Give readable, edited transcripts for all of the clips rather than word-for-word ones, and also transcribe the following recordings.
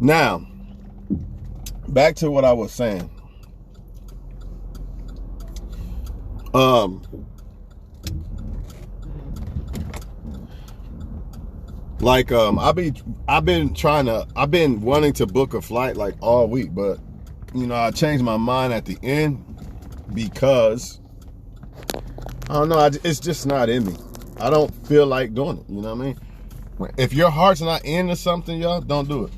Now, back to what I was saying. I've been wanting to book a flight like all week, but I changed my mind at the end because I don't know, it's just not in me. I don't feel like doing it, you know what I mean? If your heart's not into something, y'all, don't do it.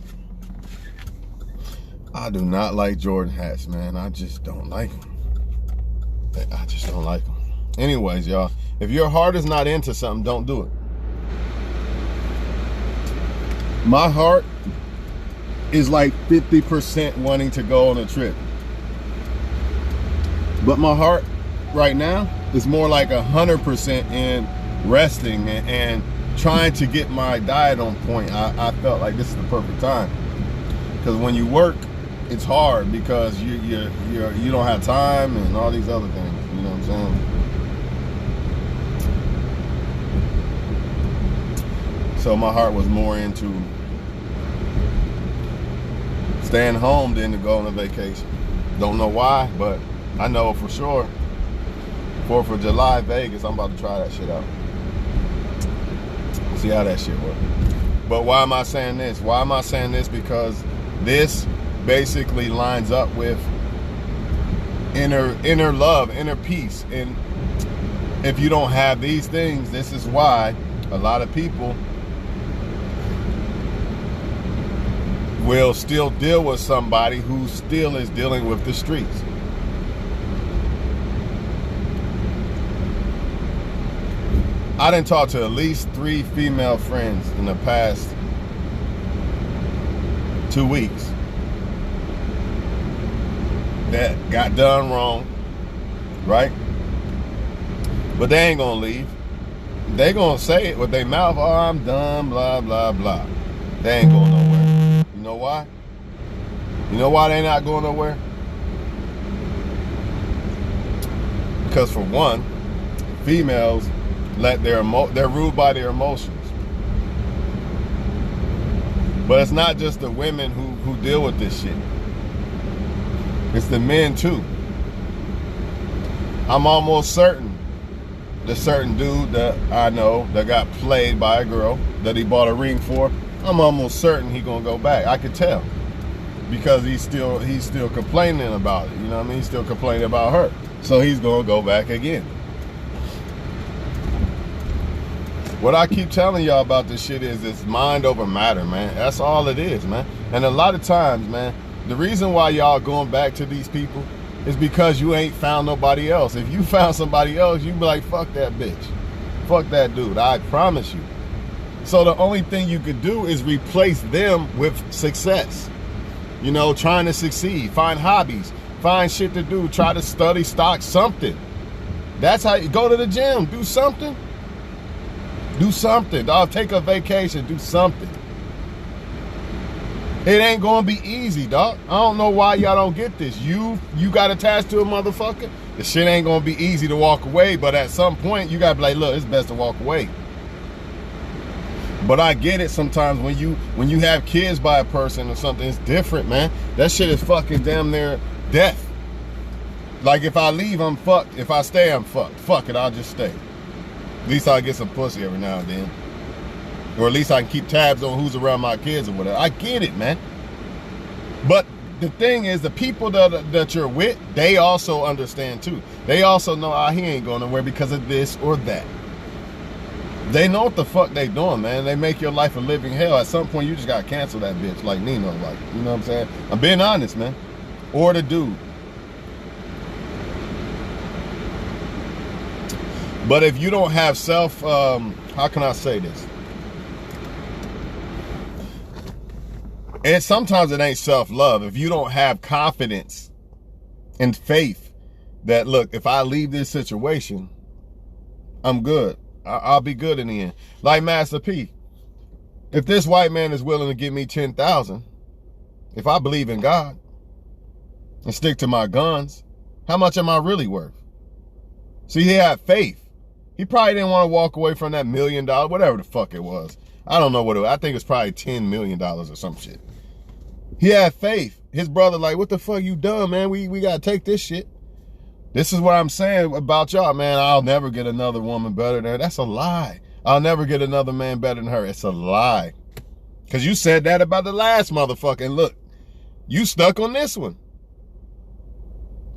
I do not like Jordan hats, man. I just don't like them. I just don't like them. Anyways, y'all, if your heart is not into something, don't do it. My heart is like 50% wanting to go on a trip. But my heart right now is more like 100% in resting and trying to get my diet on point. I felt like this is the perfect time. Because when you work, it's hard because you don't have time and all these other things. You know what I'm saying? So my heart was more into staying home than to go on a vacation. Don't know why, but I know for sure 4th of July, Vegas, I'm about to try that shit out. See how that shit works. But why am I saying this? Why am I saying this? Because this basically lines up with inner love, inner peace. And if you don't have these things, this is why a lot of people will still deal with somebody who still is dealing with the streets. I done talked to at least 3 female friends in the past 2 weeks that got done wrong, right? But they ain't gonna leave. They gonna say it with their mouth, oh, I'm done, blah, blah, blah. They ain't going nowhere. You know why? You know why they not going nowhere? Because for one, females they're ruled by their emotions. But it's not just the women who deal with this shit. It's the men too. I'm almost certain the certain dude that I know that got played by a girl that he bought a ring for, I'm almost certain he gonna go back. I could tell. Because he's still complaining about it. You know what I mean? He's still complaining about her. So he's gonna go back again. What I keep telling y'all about this shit is it's mind over matter, man. That's all it is, man. And a lot of times, man, the reason why y'all going back to these people is because you ain't found nobody else. If you found somebody else, you'd be like, fuck that bitch. Fuck that dude. I promise you. So the only thing you could do is replace them with success. You know, trying to succeed. Find hobbies. Find shit to do. Try to study, stock, something. That's how you go to the gym. Do something. Do something, dog. Take a vacation. Do something. It ain't gonna be easy, dog. I don't know why y'all don't get this. You got attached to a motherfucker. The shit ain't gonna be easy to walk away, but at some point you gotta be like, look, it's best to walk away. But I get it sometimes when you have kids by a person or something, it's different, man. That shit is fucking damn near death. Like if I leave, I'm fucked. If I stay, I'm fucked. Fuck it, I'll just stay. At least I'll get some pussy every now and then. Or at least I can keep tabs on who's around my kids or whatever. I get it, man. But the thing is, the people that you're with, they also understand too. They also know, he ain't going nowhere because of this or that. They know what the fuck they doing, man. They make your life a living hell. At some point, you just gotta cancel that bitch like Nino. Like, you know what I'm saying? I'm being honest, man. Or the dude. But if you don't have how can I say this? And sometimes it ain't self-love. If you don't have confidence and faith that, look, if I leave this situation, I'm good. I'll be good in the end. Like Master P. If this white man is willing to give me 10,000, if I believe in God and stick to my guns, how much am I really worth? See, he had faith. He probably didn't want to walk away from that $1 million, whatever the fuck it was. I don't know what it was. I think it's probably $10 million or some shit. He had faith. His brother like, what the fuck you done, man? We gotta take this shit. This is what I'm saying about y'all, man. I'll never get another woman better than her. That's a lie. I'll never get another man better than her. It's a lie. Because you said that about the last motherfucker. And look, you stuck on this one.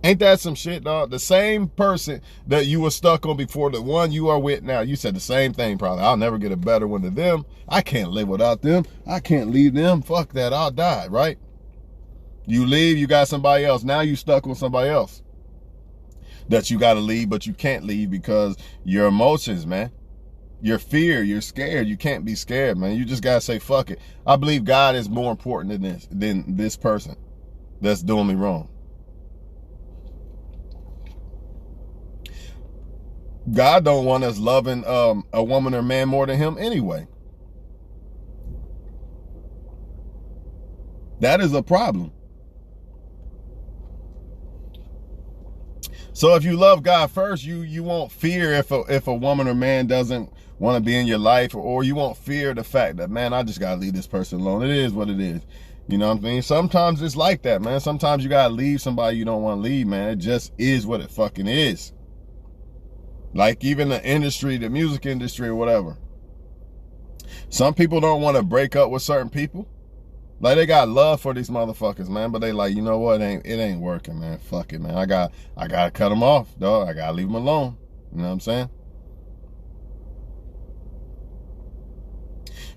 Ain't that some shit, dog? The same person that you were stuck on before, the one you are with now, you said the same thing probably. I'll never get a better one than them. I can't live without them. I can't leave them. Fuck that. I'll die, right? You leave, you got somebody else. Now you stuck on somebody else that you got to leave, but you can't leave because your emotions, man. Your fear, you're scared. You can't be scared, man. You just got to say, fuck it. I believe God is more important than this person that's doing me wrong. God don't want us loving a woman or man more than him anyway. That is a problem. So if you love God first, you won't fear if a woman or man doesn't want to be in your life, or you won't fear the fact that, man, I just gotta leave this person alone. It is what it is. You know what I mean? Sometimes it's like that, man. Sometimes you gotta leave somebody you don't want to leave, man. It just is what it fucking is. Like even the industry, the music industry or whatever. Some people don't want to break up with certain people. Like they got love for these motherfuckers, man, but they like, you know what, it ain't working, man. Fuck it, man. I gotta cut them off, dog. I gotta leave them alone. You know what I'm saying?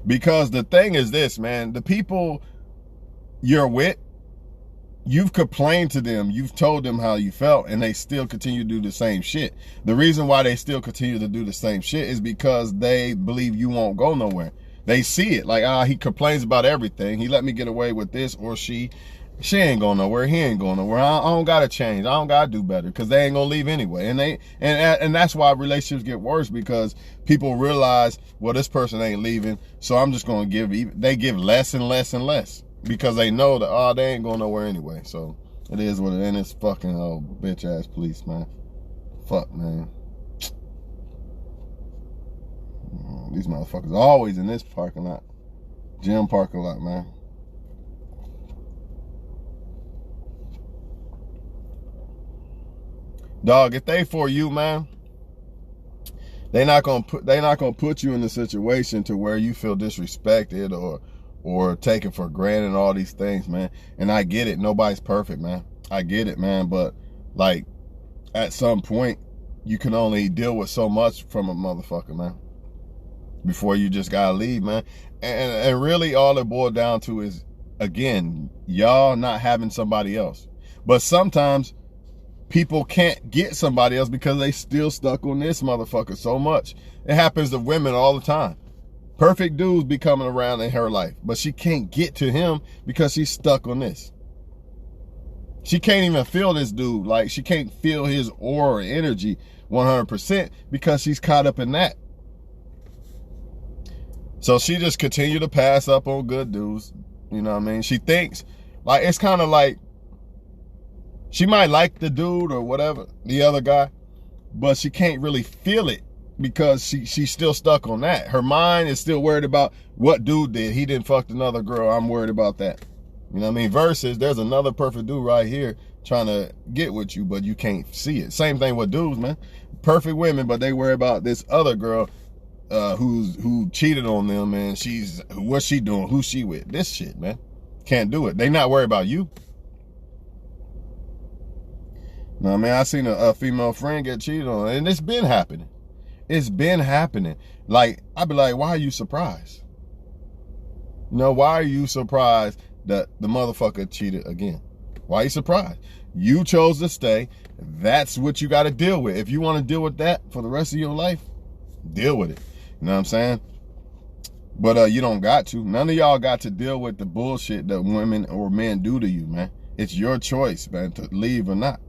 Because the thing is this, man, the people you're with, you've complained to them, you've told them how you felt, and they still continue to do the same shit. The reason why they still continue to do the same shit is because they believe you won't go nowhere. They see it like, he complains about everything. He let me get away with this, or she ain't going nowhere. He ain't going nowhere. I don't gotta change. I don't gotta do better because they ain't gonna leave anyway. And that's why relationships get worse, because people realize, well, this person ain't leaving, so I'm just gonna they give less and less and less because they know that they ain't going nowhere anyway. So it is what it is. And it's fucking bitch ass police, man. Fuck, man. These motherfuckers are always in this parking lot. Gym parking lot, man. Dog, if they for you, man, they're not gonna put you in a situation to where you feel disrespected or taken for granted and all these things, man. And I get it. Nobody's perfect, man. I get it, man. But like at some point, you can only deal with so much from a motherfucker, man, before you just gotta leave, man. And really all it boiled down to is, again, y'all not having somebody else. But sometimes people can't get somebody else because they still stuck on this motherfucker so much. It happens to women all the time. Perfect dudes be coming around in her life, but she can't get to him because she's stuck on this. She can't even feel this dude. Like, she can't feel his aura or energy 100% because she's caught up in that. So she just continue to pass up on good dudes. You know what I mean? She thinks, like, it's kind of like, she might like the dude or whatever, the other guy, but she can't really feel it because she's still stuck on that. Her mind is still worried about what dude did. He didn't fuck another girl. I'm worried about that. You know what I mean? Versus there's another perfect dude right here trying to get with you, but you can't see it. Same thing with dudes, man. Perfect women, but they worry about this other girl who cheated on them, and what's she doing? Who's she with? This shit, man. Can't do it. They not worried about you. No, man, I seen a female friend get cheated on, and it's been happening. It's been happening. Like, I'd be like, why are you surprised? You know, why are you surprised that the motherfucker cheated again? Why are you surprised? You chose to stay. That's what you got to deal with. If you want to deal with that for the rest of your life, deal with it. You know what I'm saying? But you don't got to. None of y'all got to deal with the bullshit that women or men do to you, man. It's your choice, man, to leave or not.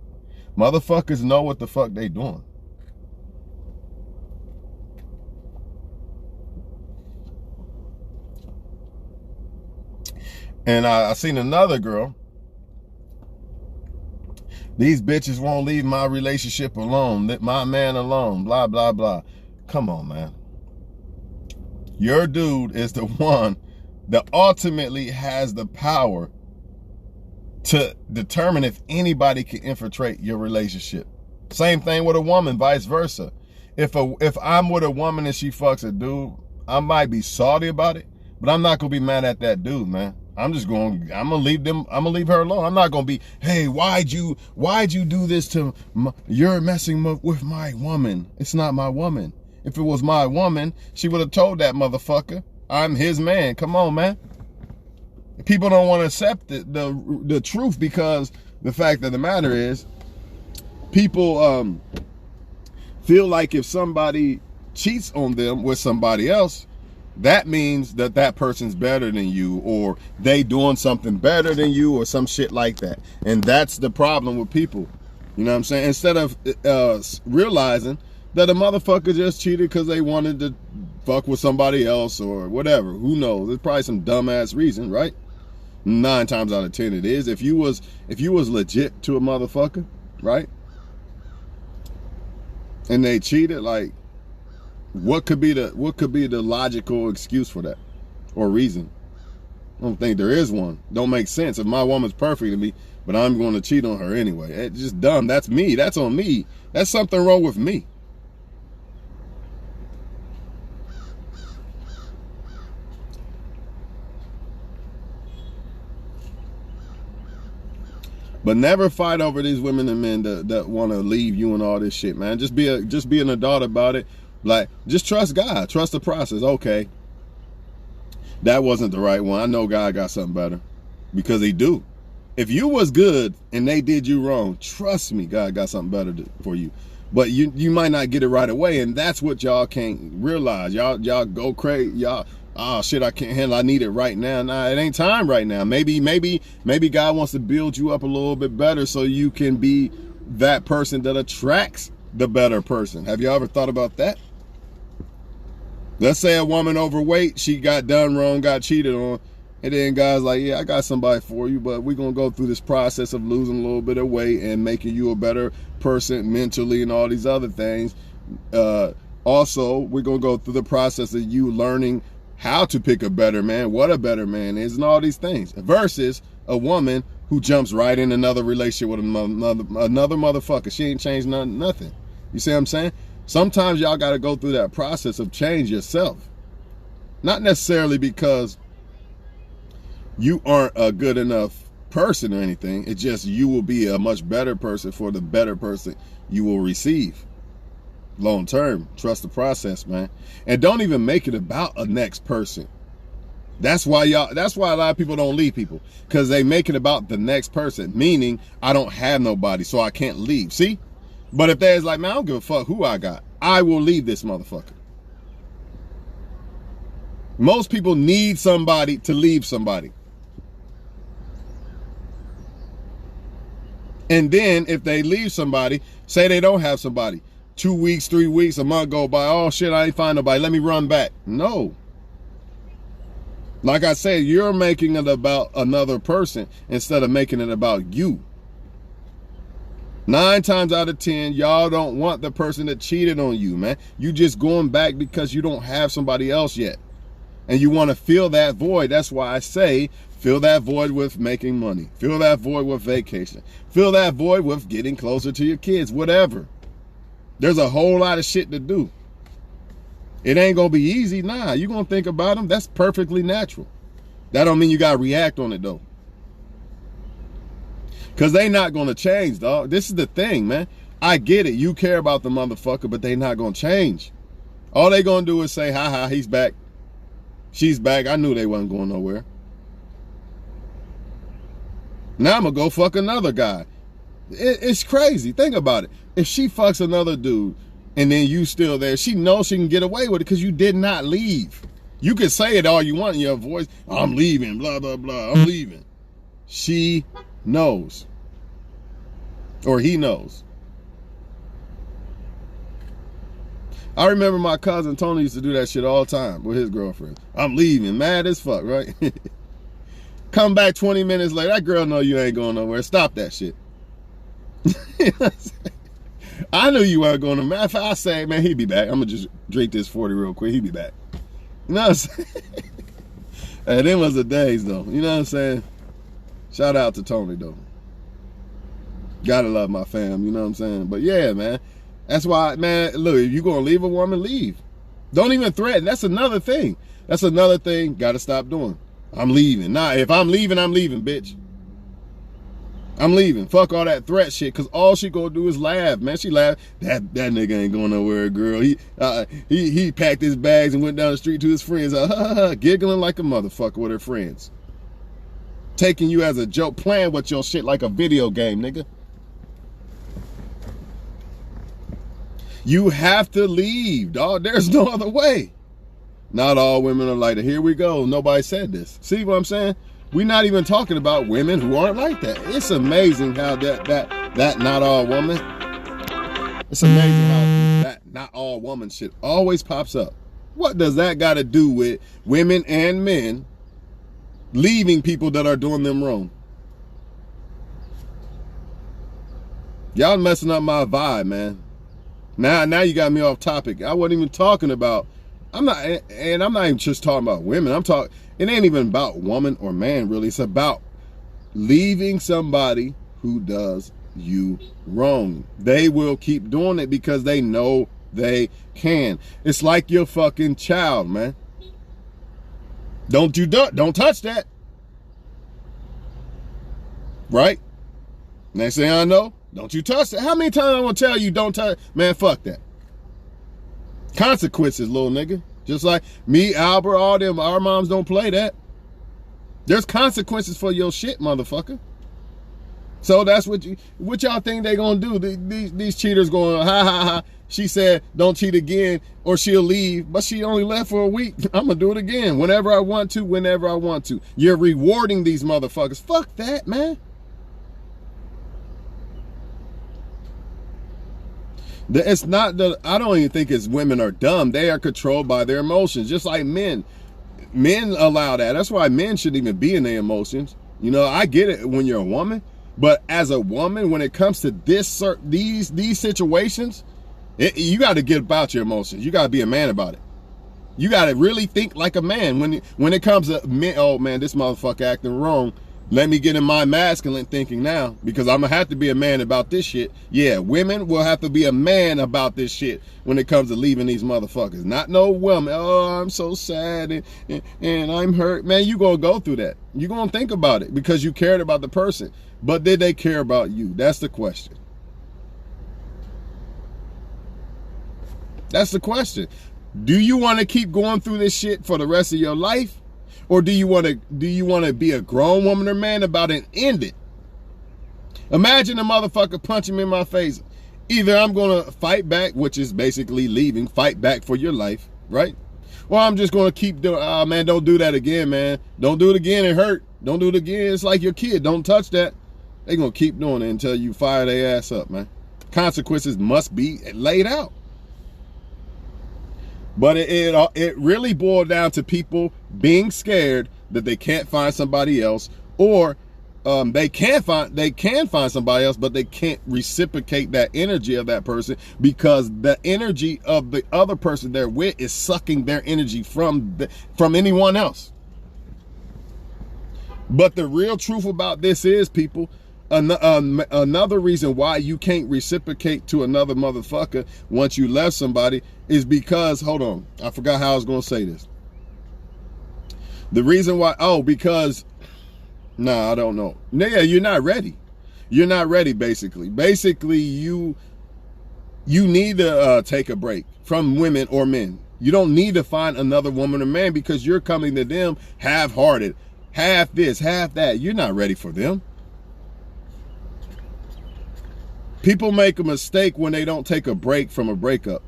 Motherfuckers know what the fuck they doing. And I seen another girl. These bitches won't leave my relationship alone, let my man alone, blah, blah, blah. Come on, man. Your dude is the one that ultimately has the power to determine if anybody can infiltrate your relationship. Same thing with a woman, vice versa. If I'm with a woman and she fucks a dude, I might be salty about it, but I'm not gonna be mad at that dude, man. I'm gonna leave her alone. I'm not gonna be, hey, why'd you do this to you're messing with my woman. It's not my woman. If it was my woman, she would have told that motherfucker, I'm his man. Come on, man. People don't want to accept the truth, because the fact of the matter is, people feel like if somebody cheats on them with somebody else, that means that person's better than you, or they doing something better than you, or some shit like that. And that's the problem with people. You know what I'm saying? Instead of realizing that a motherfucker just cheated because they wanted to fuck with somebody else or whatever. Who knows? There's probably some dumbass reason, right? 9 times out of 10 it is. If you was legit to a motherfucker, right? And they cheated, like, what could be the logical excuse for that, or reason? I don't think there is one. Don't make sense. If my woman's perfect to me, but I'm going to cheat on her anyway, it's just dumb. That's me. That's on me. That's something wrong with me. But never fight over these women and men that want to leave you and all this shit, man. Just be an adult about it. Like, just trust God. Trust the process. Okay, that wasn't the right one. I know God got something better, because he do. If you was good and they did you wrong, trust me, God got something better for you. But you might not get it right away, and that's what y'all can't realize. Y'all go crazy. Y'all, oh shit, I can't handle. I need it right now. Nah, it ain't time right now. Maybe God wants to build you up a little bit better so you can be that person that attracts the better person. Have you ever thought about that? Let's say a woman overweight, she got done wrong, got cheated on, and then God's like, yeah, I got somebody for you, but we're going to go through this process of losing a little bit of weight and making you a better person mentally and all these other things. Also, we're going to go through the process of you learning how to pick a better man, what a better man is, and all these things. Versus a woman who jumps right in another relationship with another motherfucker. She ain't changed nothing. You see what I'm saying? Sometimes y'all got to go through that process of change yourself. Not necessarily because you aren't a good enough person or anything. It's just you will be a much better person for the better person you will receive. Long term, trust the process, man. And don't even make it about a next person. That's why a lot of people don't leave people, because they make it about the next person, meaning I don't have nobody, so I can't leave. See? But if there's like, man, I don't give a fuck who I got, I will leave this motherfucker. Most people need somebody to leave somebody. And then if they leave somebody, say they don't have somebody, 2 weeks, 3 weeks, a month go by, oh shit, I ain't find nobody, let me run back. No. Like I said, you're making it about another person instead of making it about you. 9 times out of 10, y'all don't want the person that cheated on you, man. You just going back because you don't have somebody else yet. And you want to fill that void. That's why I say, fill that void with making money. Fill that void with vacation. Fill that void with getting closer to your kids, whatever. There's a whole lot of shit to do. It ain't going to be easy. Nah, you're going to think about them. That's perfectly natural. That don't mean you got to react on it, though. Because they not going to change, dog. This is the thing, man. I get it. You care about the motherfucker, but they not going to change. All they going to do is say, ha ha, he's back. She's back. I knew they wasn't going nowhere. Now I'm going to go fuck another guy. It's crazy. Think about it. If she fucks another dude and then you still there, she knows she can get away with it because you did not leave. You can say it all you want in your voice. I'm leaving, blah, blah, blah. I'm leaving. She knows. Or he knows. I remember my cousin Tony used to do that shit all the time with his girlfriend. I'm leaving, mad as fuck, right? Come back 20 minutes later, that girl know you ain't going nowhere. Stop that shit. I knew you weren't going to. Matter of fact, I say, man, he'll be back. I'm going to just drink this 40 real quick. He'll be back. You know what I'm saying? Hey, them was the days, though. You know what I'm saying? Shout out to Tony though. Gotta love my fam, you know what I'm saying? But yeah, man. That's why, man, look, if you gonna leave a woman, leave. Don't even threaten. That's another thing. That's another thing. Gotta stop doing. I'm leaving. Nah, if I'm leaving, bitch. I'm leaving. Fuck all that threat shit, cause all she gonna do is laugh, man. She laugh. That nigga ain't going nowhere, girl. He packed his bags and went down the street to his friends, giggling like a motherfucker with her friends. Taking you as a joke, playing with your shit like a video game, nigga. You have to leave, dog. There's no other way. Not all women are like that. Here we go. Nobody said this. See what I'm saying? We're not even talking about women who aren't like that. It's amazing how that not all woman. It's amazing how that not all woman shit always pops up. What does that got to do with women and men leaving people that are doing them wrong? Y'all messing up my vibe, man. Now you got me off topic. I wasn't even talking about, I'm not even just talking about women. It ain't even about woman or man, really. It's about leaving somebody who does you wrong. They will keep doing it because they know they can. It's like your fucking child, man. Don't touch that. Right? Next thing I know, don't you touch that. How many times I'm gonna tell you don't touch? Man, fuck that. Consequences, little nigga. Just like me, Albert, all them, our moms don't play that. There's consequences for your shit, motherfucker. So that's what y'all think they gonna do. These cheaters going, ha ha ha. She said, don't cheat again or she'll leave, but she only left for a week. I'm gonna do it again whenever I want to. You're rewarding these motherfuckers. Fuck that, man. It's not that, I don't even think it's women are dumb. They are controlled by their emotions, just like men. Men allow that. That's why men shouldn't even be in their emotions. You know, I get it when you're a woman, but as a woman, when it comes to these situations, you got to get about your emotions. You got to be a man about it. You got to really think like a man when it comes to men. Oh man, this motherfucker acting wrong. Let me get in my masculine thinking now, because I'm gonna have to be a man about this shit. Yeah, women will have to be a man about this shit when it comes to leaving these motherfuckers. Not no woman. Oh, I'm so sad and I'm hurt. Man, you gonna go through that. You gonna think about it because you cared about the person. But did they care about you? That's the question. That's the question. Do you want to keep going through this shit for the rest of your life? Or do you want to be a grown woman or man about it and end it? Imagine a motherfucker punching me in my face. Either I'm going to fight back, which is basically leaving, fight back for your life, right? Or I'm just going to keep doing, oh man, don't do that again, man. Don't do it again, it hurt. Don't do it again, it's like your kid. Don't touch that. They're going to keep doing it until you fire their ass up, man. Consequences must be laid out. But it really boiled down to people being scared that they can't find somebody else, or they can find somebody else, but they can't reciprocate that energy of that person because the energy of the other person they're with is sucking their energy from anyone else. But the real truth about this is, people, another reason why you can't reciprocate to another motherfucker once you left somebody is because, hold on, I forgot how I was going to say this. The reason why, because, I don't know. Yeah, you're not ready. You're not ready, basically. Basically, you need to take a break from women or men. You don't need to find another woman or man because you're coming to them half-hearted, half this, half that. You're not ready for them. People make a mistake when they don't take a break from a breakup.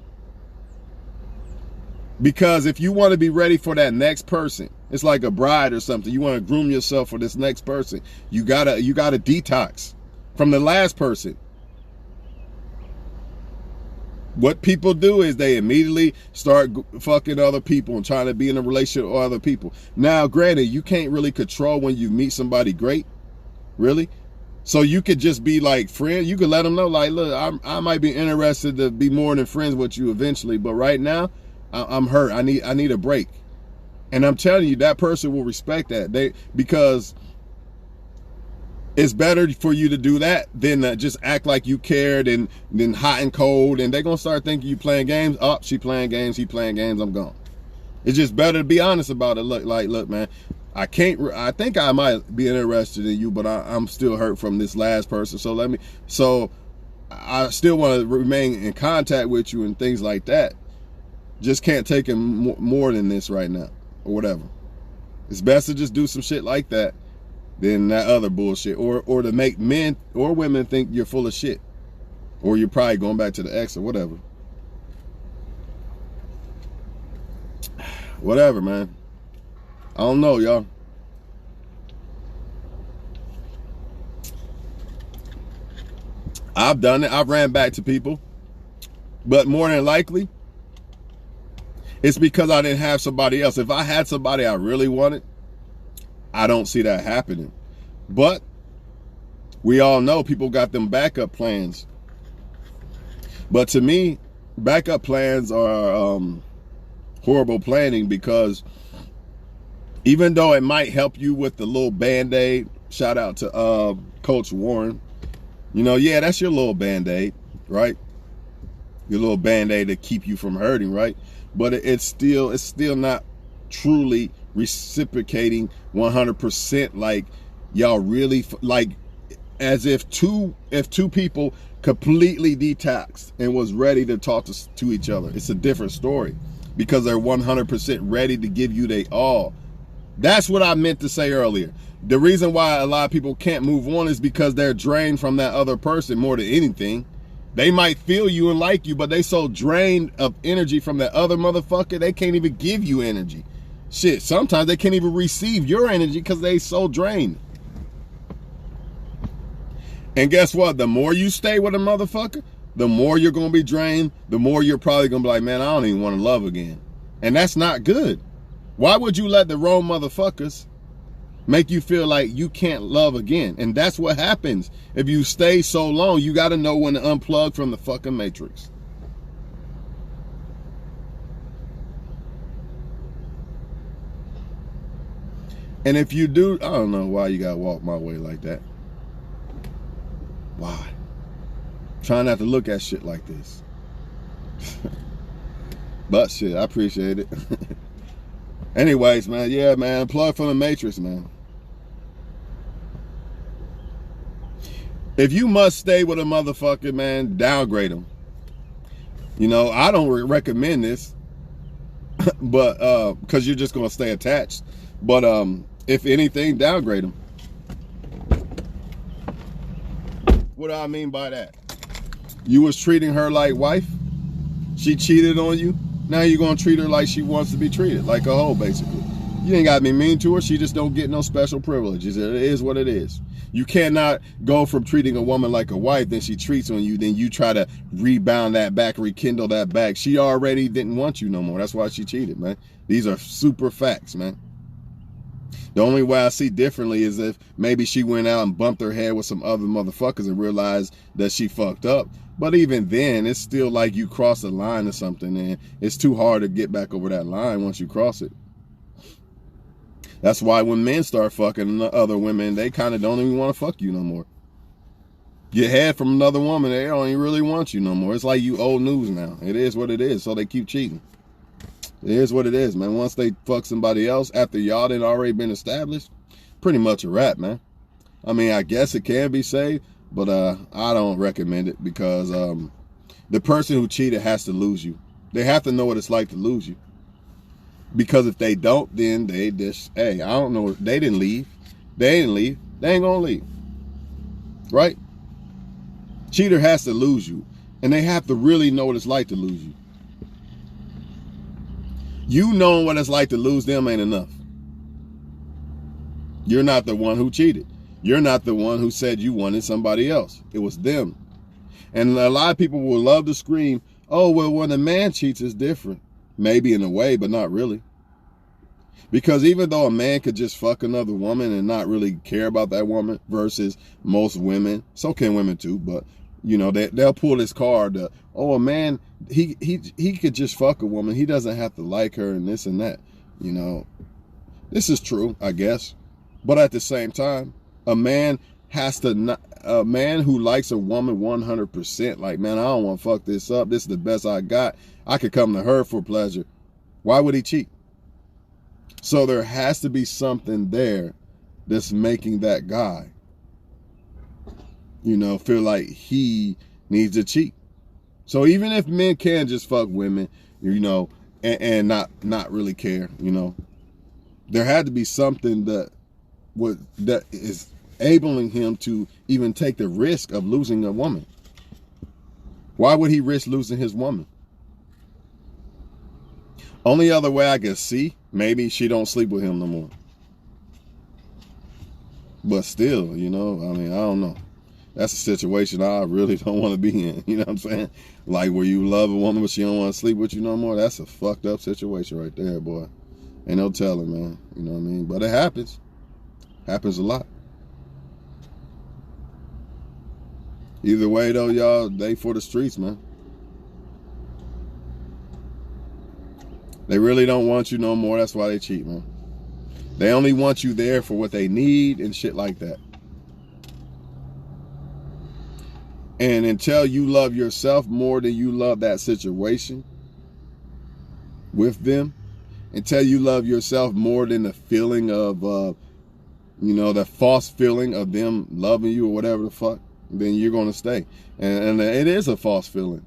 Because if you want to be ready for that next person, it's like a bride or something. You want to groom yourself for this next person. You gotta detox from the last person. What people do is they immediately start fucking other people and trying to be in a relationship with other people. Now, granted, you can't really control when you meet somebody great, really. So you could just be like friend. You could let them know, like, look, I might be interested to be more than friends with you eventually, but right now, I'm hurt. I need a break. And I'm telling you, that person will respect that. Because It's better for you to do that than just act like you cared and then hot and cold, and they're gonna start thinking you playing games. Oh, she playing games, he playing games, I'm gone. It's just better to be honest about it. Look, man, I think I might be interested in you, but I'm still hurt from this last person. So I still want to remain in contact with you and things like that. Just can't take it more than this right now, or whatever. It's best to just do some shit like that than that other bullshit, or to make men or women think you're full of shit, or you're probably going back to the ex or whatever. Whatever, man. I don't know, y'all. I've done it. I've ran back to people, but more than likely, it's because I didn't have somebody else. If I had somebody I really wanted, I don't see that happening. But we all know people got them backup plans. But to me, backup plans are horrible planning, because even though it might help you with the little Band-Aid, shout out to Coach Warren, you know, yeah, that's your little Band-Aid, right? Your little Band-Aid to keep you from hurting, right? But it's still not truly reciprocating 100%, like y'all really, like, as if two people completely detoxed and was ready to talk to each other. It's a different story, because they're 100% ready to give you their all. That's what I meant to say earlier. The reason why a lot of people can't move on is because they're drained from that other person more than anything. They might feel you and like you, but they so drained of energy from that other motherfucker, they can't even give you energy. Shit, sometimes they can't even receive your energy because they so drained. And guess what? The more you stay with a motherfucker, the more you're going to be drained, the more you're probably going to be like, man, I don't even want to love again. And that's not good. Why would you let the wrong motherfuckers make you feel like you can't love again? And that's what happens if you stay so long. You got to know when to unplug from the fucking matrix. And if you do, I don't know why you got to walk my way like that. Why? Try not to look at shit like this. But shit, I appreciate it. Anyways, man, yeah, man, plug from the matrix, man. If you must stay with a motherfucker, man, downgrade him. You know, I don't recommend this, but because you're just gonna stay attached. But if anything, downgrade him. What do I mean by that? You was treating her like wife. She cheated on you. Now you're gonna treat her like she wants to be treated, like a hoe, basically. You ain't gotta be mean to her. She just don't get no special privileges. It is what it is. You cannot go from treating a woman like a wife, then she treats on you, then you try to rebound that back, rekindle that back. She already didn't want you no more. That's why she cheated, man. These are super facts, man. The only way I see differently is if maybe she went out and bumped her head with some other motherfuckers and realized that she fucked up. But even then, it's still like you cross a line or something, and it's too hard to get back over that line once you cross it. That's why when men start fucking other women, they kind of don't even want to fuck you no more. Get head from another woman, they don't even really want you no more. It's like you old news now. It is what it is, so they keep cheating. It is what it is, man. Once they fuck somebody else after y'all done already been established, pretty much a wrap, man. I mean, I guess it can be saved, but I don't recommend it, because the person who cheated has to lose you. They have to know what it's like to lose you. Because if they don't, then they just, hey, I don't know. They didn't leave. They didn't leave. They ain't gonna leave. Right? Cheater has to lose you. And they have to really know what it's like to lose you. You knowing what it's like to lose them ain't enough. You're not the one who cheated. You're not the one who said you wanted somebody else. It was them. And a lot of people will love to scream, oh, well, when a man cheats, it's different. Maybe in a way, but not really. Because even though a man could just fuck another woman and not really care about that woman, versus most women, so can women too, but you know, they'll pull this card, oh, a man, he could just fuck a woman. He doesn't have to like her and this and that. You know, this is true, I guess. But at the same time, a man has to not, a man who likes a woman 100%, like, man, I don't want to fuck this up. This is the best I got. I could come to her for pleasure. Why would he cheat? So there has to be something there that's making that guy, you know, feel like he needs to cheat. So even if men can just fuck women, you know, and not really care, you know, there had to be something that is enabling him to even take the risk of losing a woman. Why would he risk losing his woman? Only other way I could see, maybe she don't sleep with him no more. But still, you know, I mean, I don't know. That's a situation I really don't want to be in. You know what I'm saying? Like where you love a woman but she don't want to sleep with you no more. That's a fucked up situation right there, boy. Ain't no telling, man. You know what I mean? But it happens. Happens a lot. Either way, though, y'all, they for the streets, man. They really don't want you no more. That's why they cheat, man. They only want you there for what they need and shit like that. And until you love yourself more than you love that situation with them, until you love yourself more than the feeling of, you know, the false feeling of them loving you or whatever the fuck, then you're going to stay. And it is a false feeling.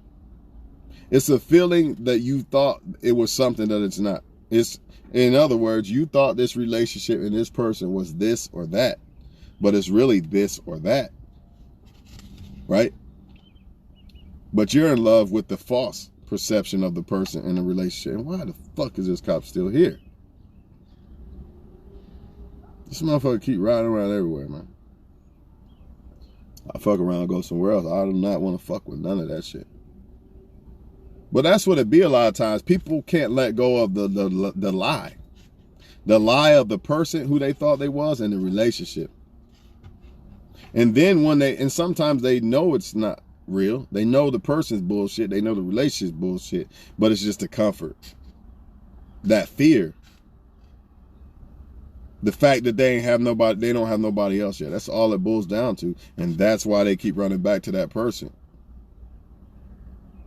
It's a feeling that you thought it was something that it's not. It's, in other words, you thought this relationship and this person was this or that, but it's really this or that, right? But you're in love with the false perception of the person in the relationship. And why the fuck is this cop still here? This motherfucker keep riding around everywhere, man. I fuck around and go somewhere else. I do not want to fuck with none of that shit. But that's what it be a lot of times. People can't let go of the lie. The lie of the person who they thought they was in the relationship. And then when and sometimes they know it's not real. They know the person's bullshit. They know the relationship's bullshit. But it's just the comfort. That fear. The fact that they don't have nobody else yet. That's all it boils down to. And that's why they keep running back to that person.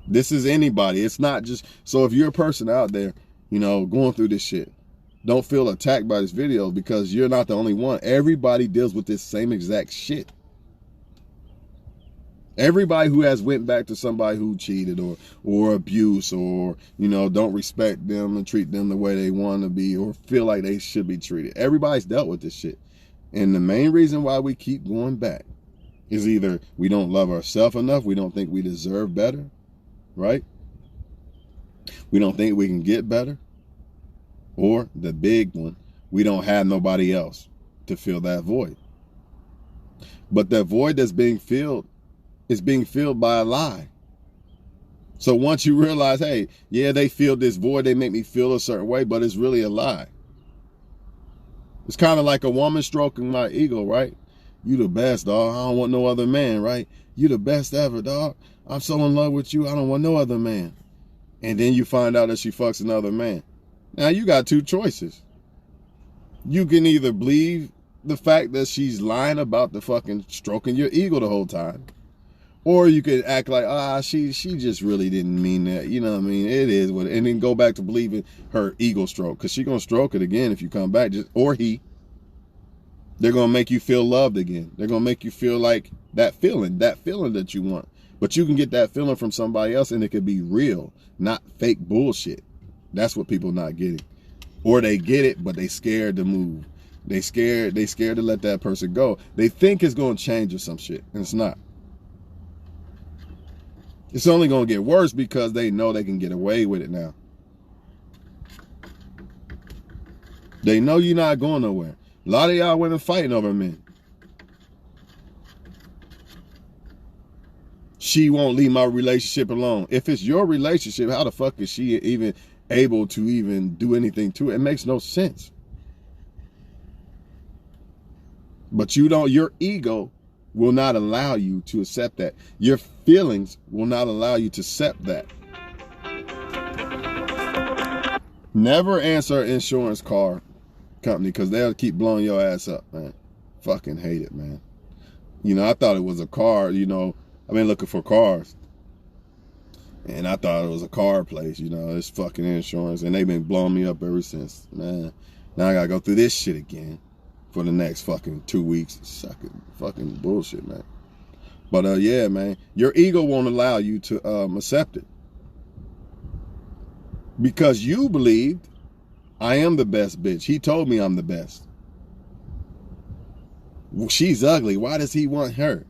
This is anybody. It's not just, so if you're a person out there, you know, going through this shit, don't feel attacked by this video because you're not the only one. Everybody deals with this same exact shit. Everybody who has went back to somebody who cheated or abuse or, you know, don't respect them and treat them the way they want to be or feel like they should be treated. Everybody's dealt with this shit. And the main reason why we keep going back is either we don't love ourselves enough, we don't think we deserve better, right? We don't think we can get better. Or the big one, we don't have nobody else to fill that void. But that void that's being filled is being filled by a lie. So once you realize, hey, yeah, they feel this void, they make me feel a certain way, but it's really a lie. It's kind of like a woman stroking my ego, right? You the best, dog. I don't want no other man, right? You the best ever, dog. I'm so in love with you, I don't want no other man. And then you find out that she fucks another man. Now you got two choices. You can either believe the fact that she's lying about the fucking stroking your ego the whole time. Or you could act like, she just really didn't mean that. You know what I mean? It is what, and then go back to believing her ego stroke. Because she's going to stroke it again if you come back. Or he. They're going to make you feel loved again. They're going to make you feel like that feeling that you want. But you can get that feeling from somebody else and it could be real, not fake bullshit. That's what people not getting. Or they get it, but they scared to move. They scared to let that person go. They think it's going to change or some shit, and it's not. It's only going to get worse because they know they can get away with it now. They know you're not going nowhere. A lot of y'all women fighting over men. She won't leave my relationship alone. If it's your relationship, how the fuck is she even able to even do anything to it? It makes no sense. But your ego will not allow you to accept that. Your feelings will not allow you to accept that. Never answer an insurance car company because they'll keep blowing your ass up, man. Fucking hate it, man. You know, I thought it was a car, you know. I've been looking for cars. And I thought it was a car place, you know. It's fucking insurance. And they've been blowing me up ever since. Man, now I gotta go through this shit again for the next fucking 2 weeks. Fucking bullshit, man. But yeah, man, your ego won't allow you to accept it. Because you believed I am the best bitch. He told me I'm the best. Well, she's ugly. Why does he want her?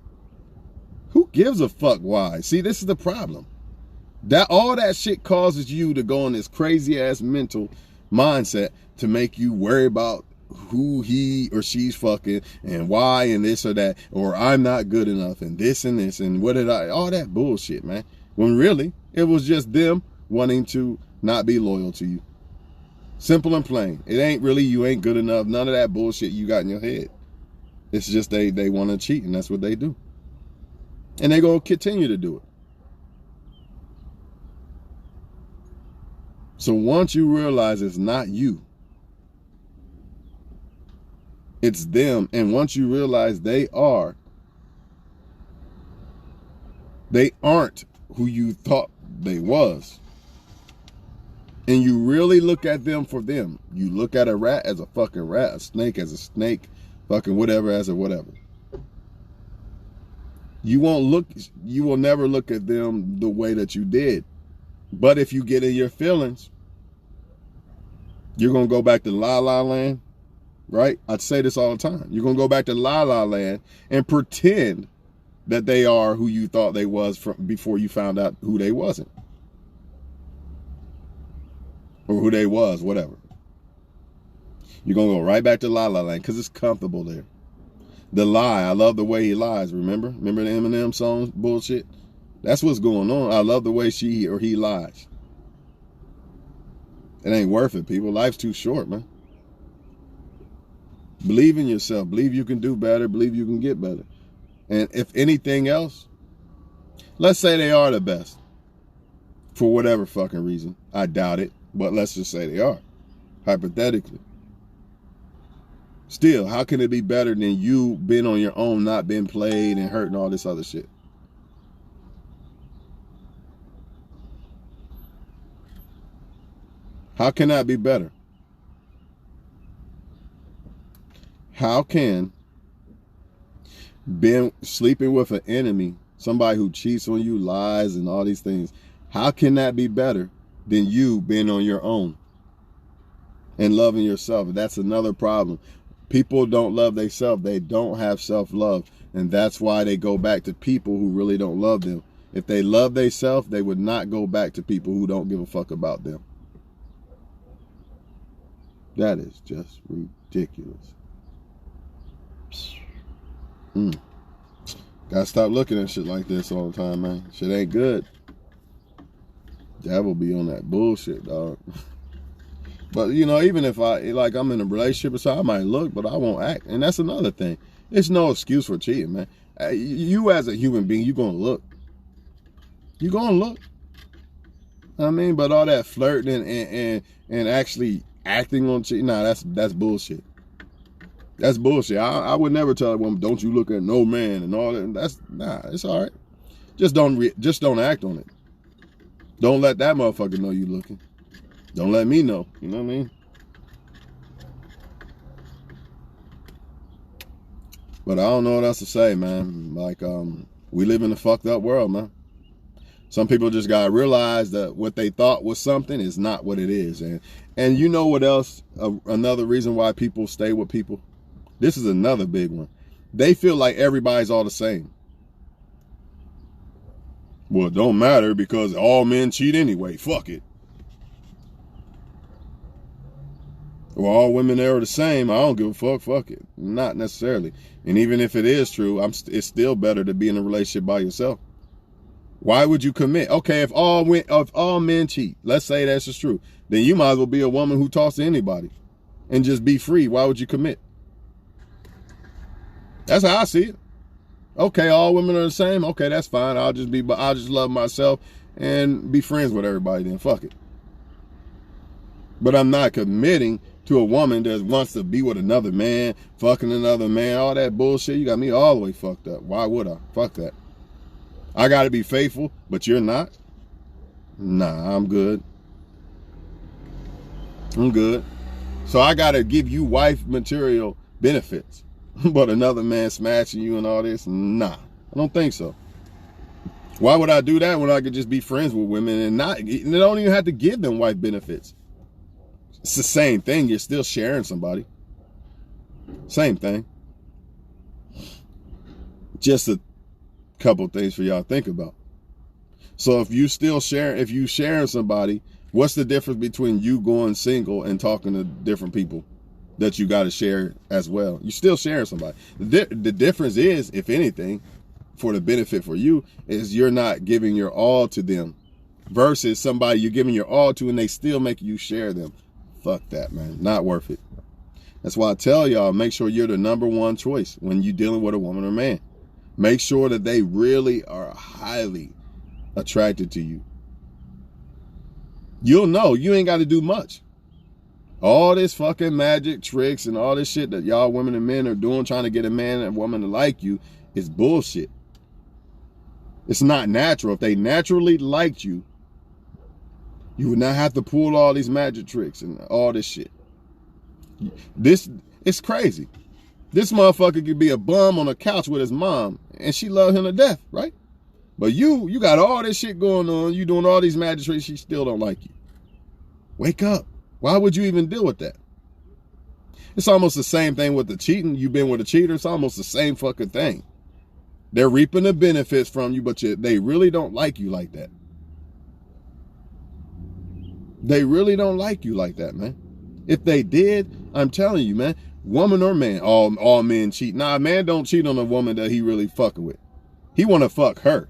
Who gives a fuck why? See, this is the problem. That all that shit causes you to go in this crazy ass mental mindset to make you worry about who he or she's fucking and why and this or that, or I'm not good enough and this and what did I, all that bullshit, man. When really it was just them wanting to not be loyal to you. Simple and plain. It ain't really you ain't good enough. None of that bullshit you got in your head. It's just they want to cheat, and that's what they do. And they gonna continue to do it. So once you realize it's not you, it's them, and once you realize they aren't who you thought they was, and you really look at them for them, you look at a rat as a fucking rat, a snake as a snake, fucking whatever as a whatever. You will never look at them the way that you did. But if you get in your feelings, you're going to go back to La La Land, right? I say this all the time. You're going to go back to La La Land and pretend that they are who you thought they was before you found out who they wasn't. Or who they was, whatever. You're going to go right back to La La Land because it's comfortable there. The lie, I love the way he lies, remember? Remember the Eminem song bullshit? That's what's going on. I love the way she or he lies. It ain't worth it, people. Life's too short, man. Believe in yourself. Believe you can do better. Believe you can get better. And if anything else, let's say they are the best. For whatever fucking reason. I doubt it. But let's just say they are. Hypothetically. Still, how can it be better than you being on your own, not being played and hurt and all this other shit? How can that be better? How can being sleeping with an enemy, somebody who cheats on you, lies and all these things, how can that be better than you being on your own and loving yourself? That's another problem. People don't love themselves. They don't have self-love. And that's why they go back to people who really don't love them. If they love themselves, they would not go back to people who don't give a fuck about them. That is just ridiculous. Gotta stop looking at shit like this all the time, man. Shit ain't good. Devil be on that bullshit, dog. But, you know, even if I'm in a relationship or so, I might look, but I won't act. And that's another thing. It's no excuse for cheating, man. You as a human being, you're going to look. You're going to look. I mean, but all that flirting and actually acting on cheating, nah, that's bullshit. That's bullshit. I would never tell a woman, don't you look at no man and all that. Nah, it's all right. Just don't act on it. Don't let that motherfucker know you looking. Don't let me know. You know what I mean? But I don't know what else to say, man. Like, we live in a fucked up world, man. Some people just gotta realize that what they thought was something is not what it is. And you know what else? Another reason why people stay with people? This is another big one. They feel like everybody's all the same. Well, it don't matter because all men cheat anyway. Fuck it. Well, all women are the same. I don't give a fuck. Fuck it. Not necessarily. And even if it is true, it's still better to be in a relationship by yourself. Why would you commit? Okay, if all men cheat, let's say that's just true, then you might as well be a woman who talks to anybody and just be free. Why would you commit? That's how I see it. Okay, all women are the same. Okay, that's fine. I'll just love myself and be friends with everybody then. Fuck it. But I'm not committing to a woman that wants to be with another man, fucking another man, all that bullshit. You got me all the way fucked up. Why would I? Fuck that. I got to be faithful, but you're not? Nah, I'm good. I'm good. So I got to give you wife material benefits. But another man smashing you and all this? Nah, I don't think so. Why would I do that when I could just be friends with women and not, they don't even have to give them wife benefits. It's the same thing. You're still sharing somebody. Same thing. Just a couple things for y'all to think about. So if you sharing somebody, what's the difference between you going single and talking to different people that you got to share as well? You're still sharing somebody. The difference is, if anything, for the benefit for you, is you're not giving your all to them versus somebody you're giving your all to and they still make you share them. Fuck that, man. Not worth it. That's why I tell y'all, make sure you're the number one choice when you're dealing with a woman or man. Make sure that they really are highly attracted to you. You'll know. You ain't got to do much. All this fucking magic tricks and all this shit that y'all women and men are doing trying to get a man and woman to like you is bullshit. It's not natural. If they naturally liked you, you would not have to pull all these magic tricks and all this shit. It's crazy. This motherfucker could be a bum on a couch with his mom and she loved him to death, right? But you got all this shit going on. You doing all these magic tricks. She still don't like you. Wake up. Why would you even deal with that? It's almost the same thing with the cheating. You've been with a cheater. It's almost the same fucking thing. They're reaping the benefits from you, but they really don't like you like that. They really don't like you like that, man. If they did, I'm telling you, man, woman or man, all men cheat. Nah, man don't cheat on a woman that he really fucking with. He want to fuck her.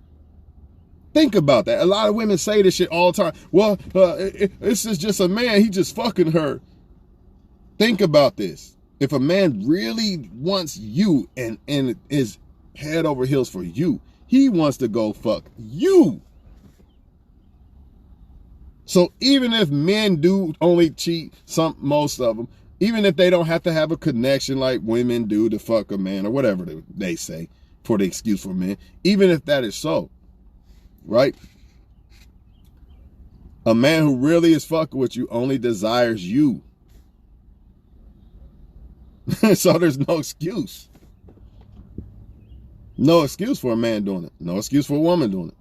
Think about that. A lot of women say this shit all the time. Well, this is just a man. He just fucking her. Think about this. If a man really wants you and is head over heels for you, he wants to go fuck you. So even if men do only cheat, most of them, even if they don't have to have a connection like women do to fuck a man or whatever they say for the excuse for men, even if that is so, right? A man who really is fucking with you only desires you. So there's no excuse. No excuse for a man doing it. No excuse for a woman doing it.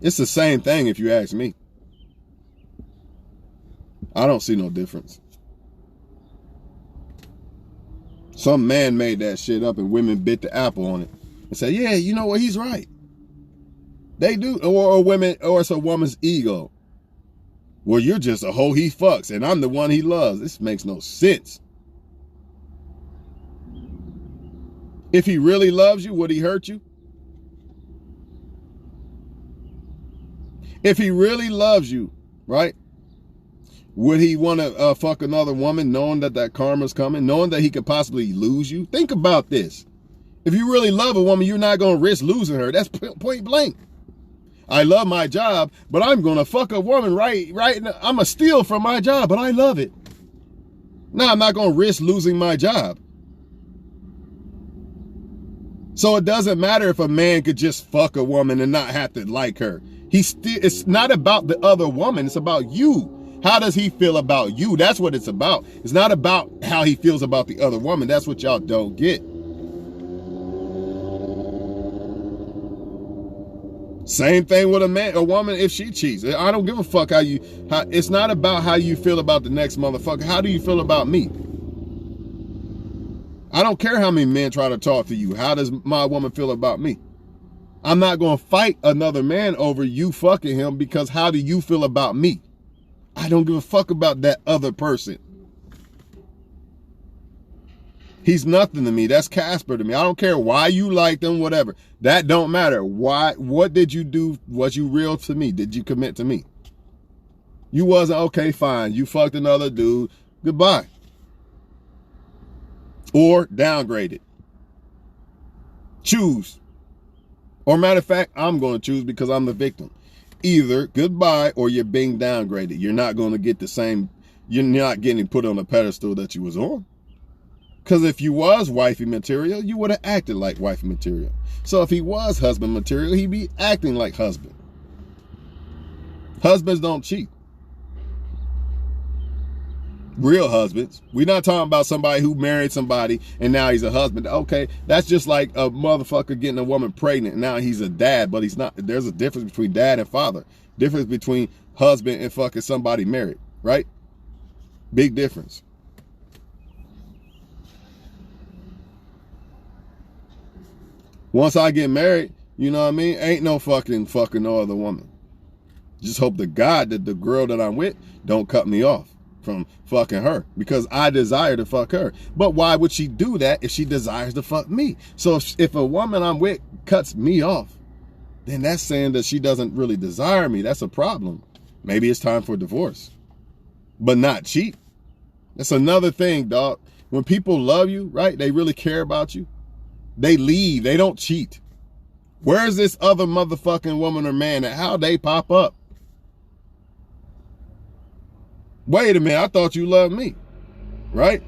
It's the same thing if you ask me. I don't see no difference. Some man made that shit up and women bit the apple on it and say, yeah, you know what, he's right. They do. Or women, or it's a woman's ego. Well, you're just a hoe he fucks and I'm the one he loves. This makes no sense. If he really loves you, would he hurt you? If he really loves you, right? Would he want to fuck another woman knowing that karma's coming, knowing that he could possibly lose you? Think about this. If you really love a woman, you're not going to risk losing her. That's point blank. I love my job, but I'm going to fuck a woman right now. I'm going to steal from my job, but I love it. No, I'm not going to risk losing my job. So it doesn't matter if a man could just fuck a woman and not have to like her. It's not about the other woman. It's about you. How does he feel about you? That's what it's about. It's not about how he feels about the other woman. That's what y'all don't get. Same thing with a woman if she cheats. I don't give a fuck it's not about how you feel about the next motherfucker. How do you feel about me? I don't care how many men try to talk to you. How does my woman feel about me? I'm not going to fight another man over you fucking him because how do you feel about me? I don't give a fuck about that other person. He's nothing to me. That's Casper to me. I don't care why you liked him, whatever. That don't matter. Why? What did you do? Was you real to me? Did you commit to me? You wasn't, okay, fine. You fucked another dude. Goodbye. Or downgraded. Choose. Or matter of fact, I'm going to choose because I'm the victim. either goodbye or you're being downgraded. You're not going to get the same, you're not getting put on the pedestal that you was on. Because if you was wifey material, you would have acted like wifey material. So if he was husband material, he'd be acting like husband. Husbands don't cheat. Real husbands. We're not talking about somebody who married somebody and now he's a husband. Okay, that's just like a motherfucker getting a woman pregnant and now he's a dad, but he's not. There's a difference between dad and father. Difference between husband and fucking somebody married, right? Big difference. Once I get married, you know what I mean? Ain't no fucking no other woman. Just hope to God that the girl that I'm with don't cut me off from fucking her, because I desire to fuck her. But why would she do that if she desires to fuck me? So if a woman I'm with cuts me off, then that's saying that she doesn't really desire me. That's a problem. Maybe it's time for divorce, but not cheat. That's another thing, dog. When people love you, right? They really care about you. They leave. They don't cheat. Where's this other motherfucking woman or man at? How they pop up? Wait a minute, I thought you loved me, right?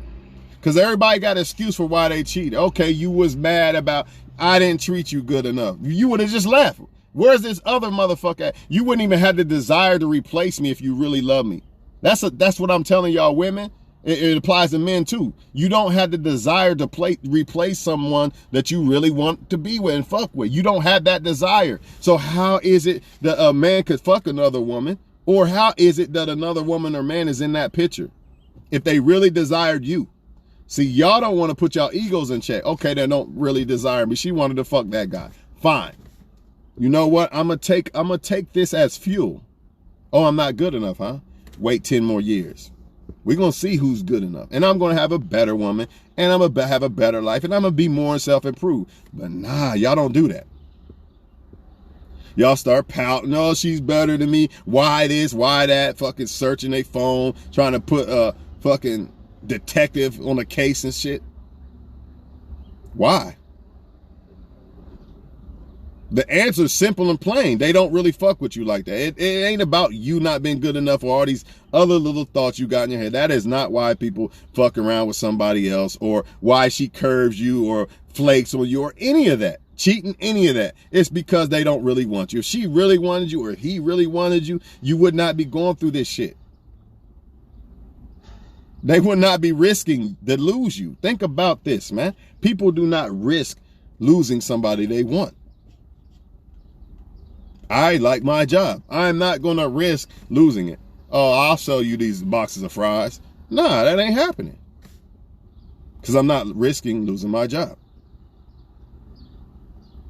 Because everybody got an excuse for why they cheated. Okay, you was mad about I didn't treat you good enough. You would have just left. Where's this other motherfucker at? You wouldn't even have the desire to replace me if you really love me. That's what I'm telling y'all women. It applies to men too. You don't have the desire to replace someone that you really want to be with and fuck with. You don't have that desire. So how is it that a man could fuck another woman? Or how is it that another woman or man is in that picture if they really desired you? See, y'all don't want to put y'all egos in check. Okay, they don't really desire me. She wanted to fuck that guy. Fine. You know what? I'm gonna take this as fuel. Oh, I'm not good enough, huh? Wait 10 more years. We're gonna see who's good enough. And I'm gonna have a better woman, and I'm gonna have a better life, and I'm gonna be more self-improved. But nah, y'all don't do that. Y'all start pouting, oh, she's better than me. Why this, why that? Fucking searching their phone, trying to put a fucking detective on a case and shit. Why? The answer's simple and plain. They don't really fuck with you like that. It ain't about you not being good enough or all these other little thoughts you got in your head. That is not why people fuck around with somebody else, or why she curves you or flakes on you or any of that. Cheating, any of that. It's because they don't really want you. If she really wanted you or he really wanted you, you would not be going through this shit. They would not be risking to lose you. Think about this, man. People do not risk losing somebody they want. I like my job. I'm not going to risk losing it. Oh, I'll sell you these boxes of fries. Nah, that ain't happening. Because I'm not risking losing my job.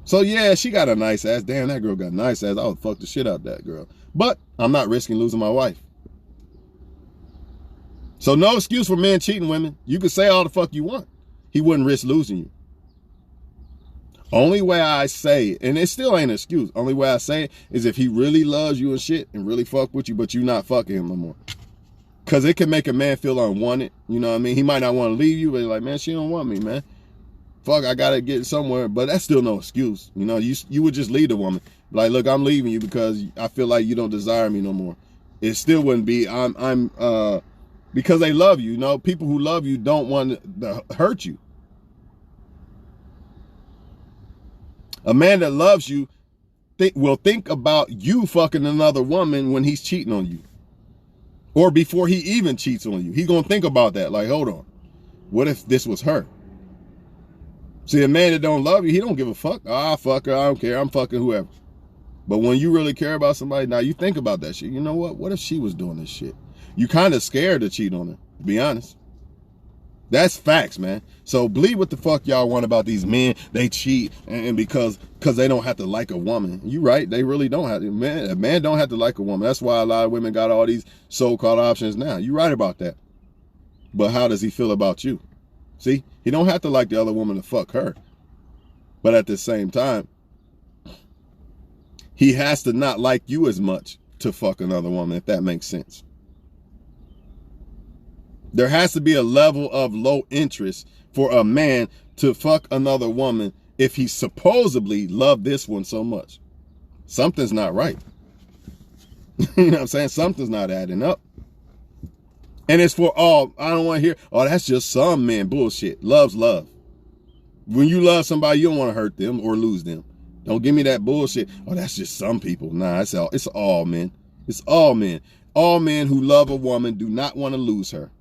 So yeah, she got a nice ass. Damn, that girl got a nice ass. I would fuck the shit out of that girl. But I'm not risking losing my wife. So no excuse for men cheating women. You can say all the fuck you want. He wouldn't risk losing you. Only way I say it, and it still ain't an excuse. Only way I say it is if he really loves you and shit and really fuck with you, but you not fucking him no more. Because it can make a man feel unwanted. You know what I mean? He might not want to leave you, but he's like, man, she don't want me, man. Fuck, I gotta get somewhere, but that's still no excuse. You know, you would just leave the woman. Like, look, I'm leaving you because I feel like you don't desire me no more. It still wouldn't be, because they love you. You know, people who love you don't want to hurt you. A man that loves you will think about you fucking another woman when he's cheating on you. Or before he even cheats on you. He's gonna think about that, like, hold on. What if this was her? See, a man that don't love you, he don't give a fuck. Ah, fuck her, I don't care, I'm fucking whoever. But when you really care about somebody, now you think about that shit. You know what? What if she was doing this shit? You kind of scared to cheat on her, to be honest. That's facts, man. So believe what the fuck y'all want about these men. They cheat and because they don't have to like a woman. You right, they really don't have to. Man, a man don't have to like a woman. That's why a lot of women got all these so-called options now. You right about that. But how does he feel about you? See, he don't have to like the other woman to fuck her. But at the same time, he has to not like you as much to fuck another woman, if that makes sense. There has to be a level of low interest for a man to fuck another woman if he supposedly loved this one so much. Something's not right. You know what I'm saying? Something's not adding up. And it's for all. I don't want to hear, oh, that's just some men. Bullshit. Love's love. When you love somebody, you don't want to hurt them or lose them. Don't give me that bullshit. Oh, that's just some people. Nah, it's all men. It's all men. All men who love a woman do not want to lose her.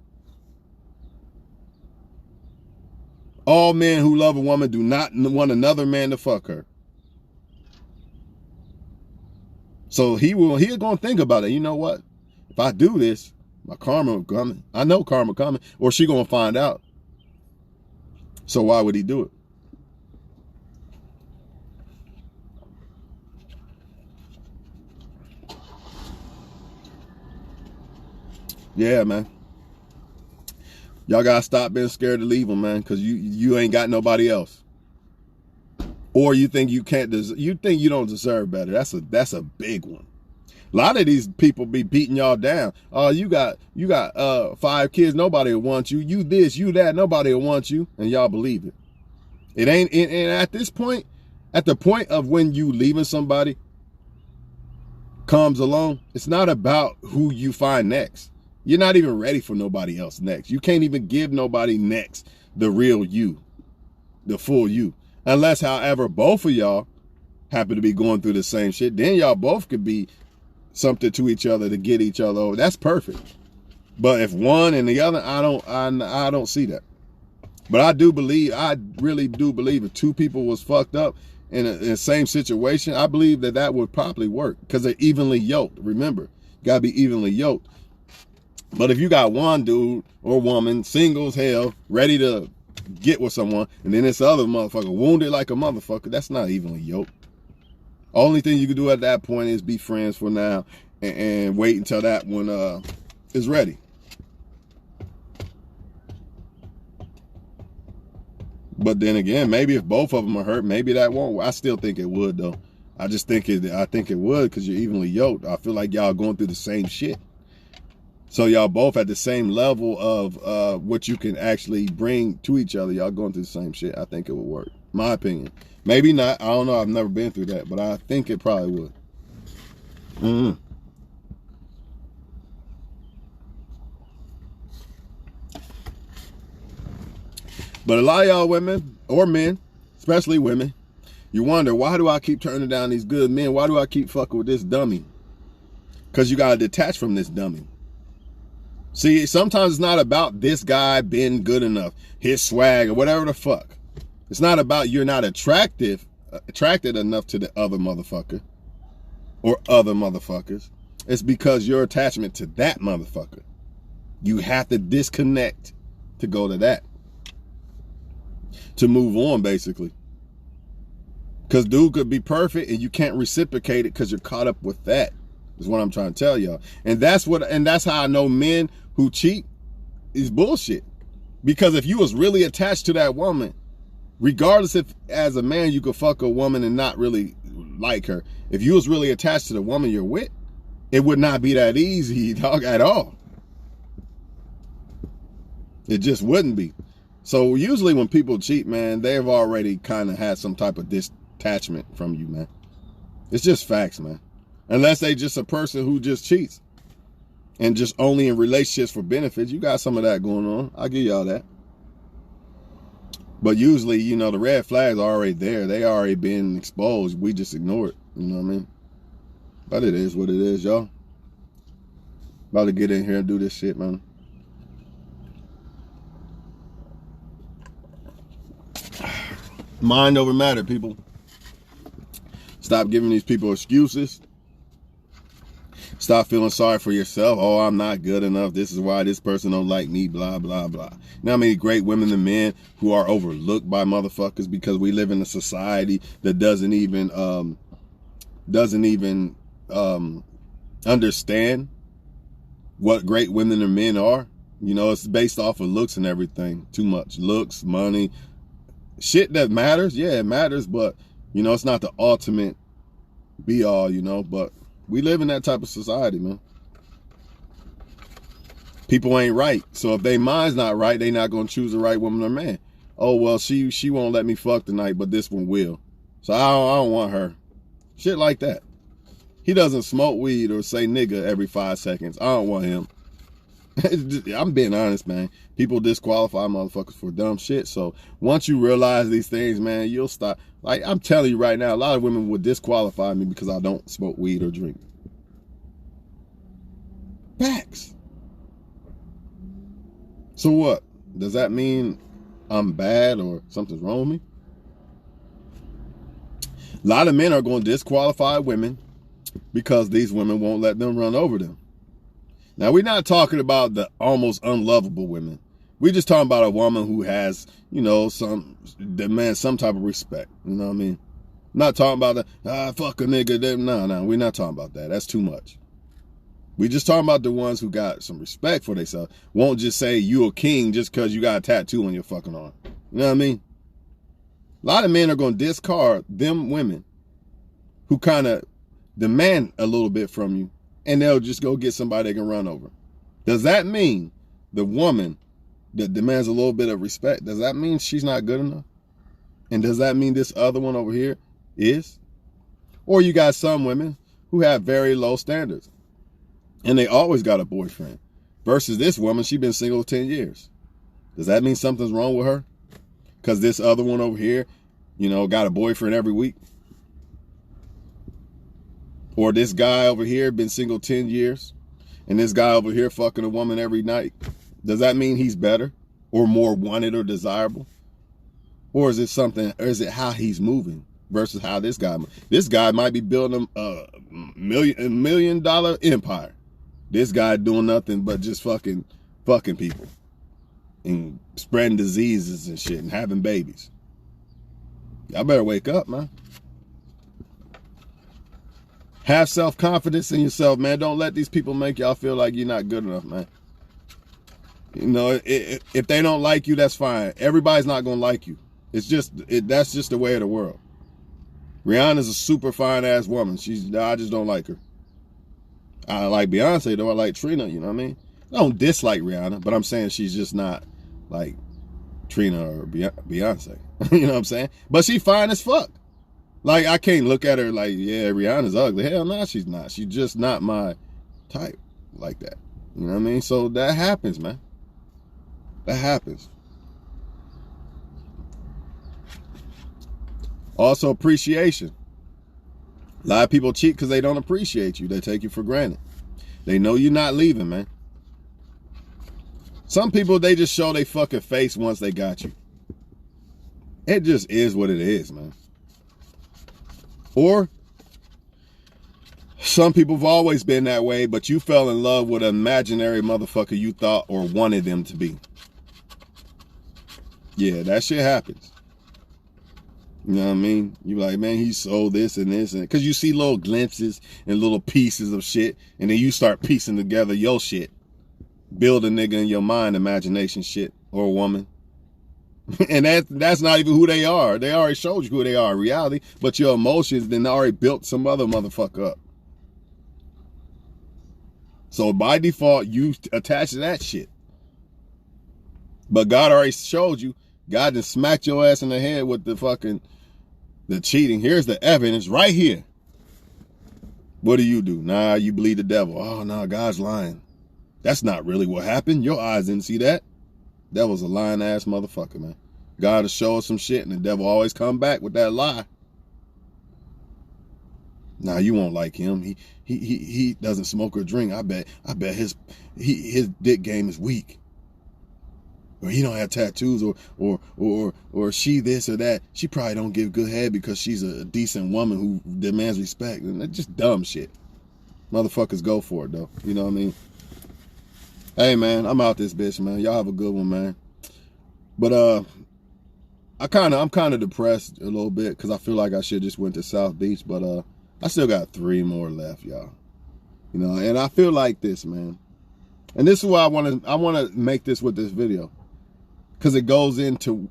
All men who love a woman do not want another man to fuck her. So he's going to think about it. You know what? If I do this, my karma coming. I know karma coming. Or she going to find out. So why would he do it? Yeah, man. Y'all gotta stop being scared to leave them, man, because you ain't got nobody else. Or you think you can't, you think you don't deserve better. That's a big one. A lot of these people be beating y'all down. Oh, you got 5 kids, nobody will want you. You this, you that, nobody will want you, and y'all believe it. It ain't. And at this point, at the point of when you leaving somebody comes along, it's not about who you find next. You're not even ready for nobody else next. You can't even give nobody next the real you, the full you. Unless, however, both of y'all happen to be going through the same shit. Then y'all both could be something to each other to get each other over. That's perfect. But if one and the other, I don't see that. But I really do believe if 2 people was fucked up in the same situation, I believe that would probably work because they're evenly yoked. Remember, you gotta be evenly yoked. But if you got one dude or woman, single as hell, ready to get with someone, and then this other motherfucker wounded like a motherfucker, that's not evenly yoked. Only thing you can do at that point is be friends for now and wait until that one is ready. But then again, maybe if both of them are hurt, maybe that won't. I still think it would, though. I think it would because you're evenly yoked. I feel like y'all going through the same shit. So y'all both at the same level of what you can actually bring to each other. Y'all going through the same shit. I think it would work. My opinion. Maybe not. I don't know. I've never been through that, but I think it probably would. But a lot of y'all women or men, especially women, you wonder, why do I keep turning down these good men? Why do I keep fucking with this dummy? Because you got to detach from this dummy. See, sometimes it's not about this guy being good enough, his swag or whatever the fuck. It's not about you're not attracted enough to the other motherfucker or other motherfuckers. It's because your attachment to that motherfucker. You have to disconnect to go to that. To move on, basically. Because dude could be perfect and you can't reciprocate it because you're caught up with that. Is what I'm trying to tell y'all. And that's how I know men who cheat is bullshit. Because if you was really attached to that woman, regardless if as a man you could fuck a woman and not really like her, if you was really attached to the woman you're with, it would not be that easy, dog, at all. It just wouldn't be. So usually when people cheat, man, they've already kind of had some type of detachment from you, man. It's just facts, man. Unless they just a person who just cheats and just only in relationships for benefits. You got some of that going on. I'll give y'all that. But usually, you know, the red flags are already there. They already been exposed. We just ignore it. You know what I mean? But it is what it is, y'all. About to get in here and do this shit, man. Mind over matter, people. Stop giving these people excuses. Stop feeling sorry for yourself. Oh, I'm not good enough. This is why this person don't like me, blah, blah, blah. You know how many great women and men who are overlooked by motherfuckers because we live in a society that doesn't even understand what great women and men are. You know, it's based off of looks and everything. Too much. Looks, money, shit that matters. Yeah, it matters, but, you know, it's not the ultimate be all, you know, but we live in that type of society, man. People ain't right. So if they mind's not right, they not going to choose the right woman or man. Oh, well, she won't let me fuck tonight, but this one will. So I don't want her. Shit like that. He doesn't smoke weed or say nigga every 5 seconds. I don't want him. I'm being honest, man. People disqualify motherfuckers for dumb shit. So once you realize these things, man, you'll stop. Like, I'm telling you right now, a lot of women would disqualify me because I don't smoke weed or drink. Facts. So what? Does that mean I'm bad or something's wrong with me? A lot of men are going to disqualify women because these women won't let them run over them. Now, we're not talking about the almost unlovable women. We're just talking about a woman who has, you know, demands some type of respect. You know what I mean? Not talking about fuck a nigga. No, we're not talking about that. That's too much. We just talking about the ones who got some respect for themselves. Won't just say you a king just because you got a tattoo on your fucking arm. You know what I mean? A lot of men are going to discard them women who kind of demand a little bit from you, and they'll just go get somebody they can run over. Does that mean the woman that demands a little bit of respect, does that mean she's not good enough? And does that mean this other one over here is? Or you got some women who have very low standards, and they always got a boyfriend. Versus this woman, she's been single 10 years. Does that mean something's wrong with her? Because this other one over here, you know, got a boyfriend every week? Or this guy over here been single 10 years, and this guy over here fucking a woman every night? Does that mean he's better or more wanted or desirable? Or is it something, or is it how he's moving versus how this guy might be building a $1 million empire. This guy doing nothing but just fucking people and spreading diseases and shit and having babies. Y'all better wake up, man. Have self-confidence in yourself, man. Don't let these people make y'all feel like you're not good enough, man. You know, if they don't like you, that's fine. Everybody's not going to like you. It's just, that's just the way of the world. Rihanna's a super fine ass woman. I just don't like her. I like Beyonce, though. I like Trina, you know what I mean? I don't dislike Rihanna, but I'm saying she's just not like Trina or Beyonce. You know what I'm saying? But she fine as fuck. Like, I can't look at her like, yeah, Rihanna's ugly. Hell no, she's not. She's just not my type like that. You know what I mean? So that happens, man. That happens. Also, appreciation. A lot of people cheat because they don't appreciate you. They take you for granted. They know you're not leaving, man. Some people, they just show their fucking face once they got you. It just is what it is, man. Or some people have always been that way, but you fell in love with an imaginary motherfucker you thought or wanted them to be. Yeah, that shit happens. You know what I mean? You like, man, he sold this and this, and because you see little glimpses and little pieces of shit, and then you start piecing together your shit. Build a nigga in your mind, imagination shit, or a woman. And that's not even who they are. They already showed you who they are in reality, but your emotions then already built some other motherfucker up. So by default, you attach to that shit. But God already showed you. God just smacked your ass in the head with the cheating. Here's the evidence right here. What do? Nah, you believe the devil. Oh, no, God's lying. That's not really what happened. Your eyes didn't see that. Devil's a lying ass motherfucker, man. God will show us some shit, and the devil always come back with that lie. Nah, you won't like him. He doesn't smoke or drink. I bet his dick game is weak. Or he don't have tattoos, or she this or that. She probably don't give good head because she's a decent woman who demands respect. And that's just dumb shit. Motherfuckers go for it though. You know what I mean? Hey man, I'm out this bitch, man. Y'all have a good one, man. But I'm kind of depressed a little bit because I feel like I should just went to South Beach, but I still got 3 more left, y'all. You know, and I feel like this, man. And this is why I want to make this with this video. Because it goes into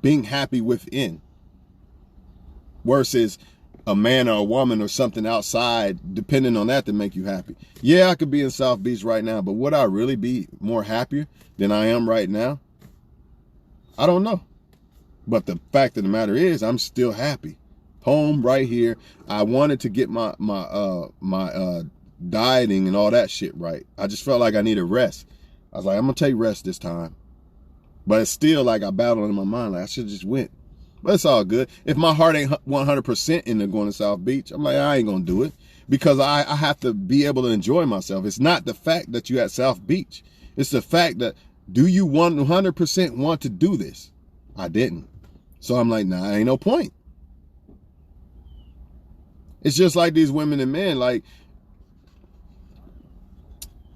being happy within versus a man or a woman or something outside, depending on that to make you happy. Yeah, I could be in South Beach right now, but would I really be more happier than I am right now? I don't know. But the fact of the matter is, I'm still happy. home right here. I wanted to get my dieting and all that shit right. I just felt like I needed rest. I was like, I'm gonna take rest this time. But it's still like I battled in my mind, like I should just went. But it's all good. If my heart ain't 100% into going to South Beach, I'm like, I ain't gonna do it. Because I have to be able to enjoy myself. It's not the fact that you at South Beach. It's the fact that, do you 100% want to do this? I didn't. So I'm like, nah, ain't no point. It's just like these women and men, like,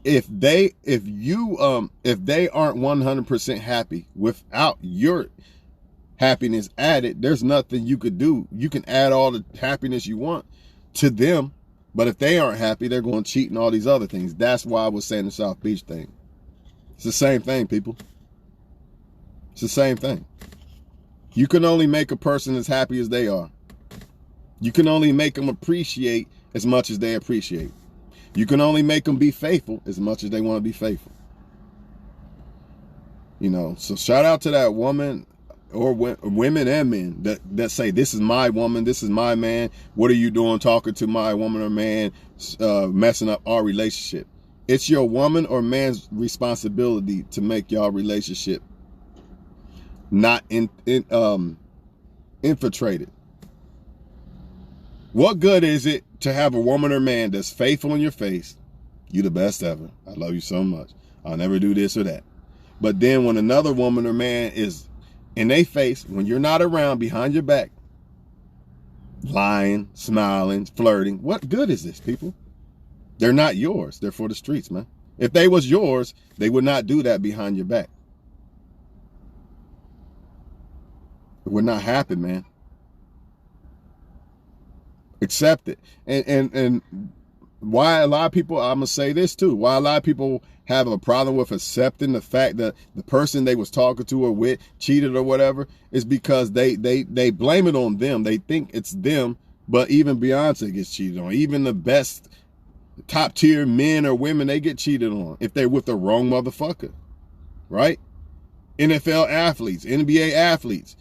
if they aren't 100% happy without your happiness added, there's nothing you could do. You can add all the happiness you want to them, but if they aren't happy, they're going to cheat and all these other things. That's why I was saying the South Beach thing. It's the same thing, people. It's the same thing. You can only make a person as happy as they are. You can only make them appreciate as much as they appreciate. You can only make them be faithful as much as they want to be faithful. You know, so shout out to that woman or women and men that say, this is my woman, this is my man. What are you doing talking to my woman or man, messing up our relationship? It's your woman or man's responsibility to make y'all relationship not infiltrated. What good is it to have a woman or man that's faithful in your face? You the best ever. I love you so much. I'll never do this or that. But then when another woman or man is in their face, when you're not around, behind your back, lying, smiling, flirting, what good is this, people? They're not yours. They're for the streets, man. If they was yours, they would not do that behind your back. It would not happen, man. Accept it. And why a lot of people, I'm gonna say this too, why a lot of people have a problem with accepting the fact that the person they was talking to or with cheated or whatever, is because they blame it on them. They think it's them, but even Beyonce gets cheated on. Even the best top tier men or women, they get cheated on if they're with the wrong motherfucker, right? NFL athletes, NBA athletes,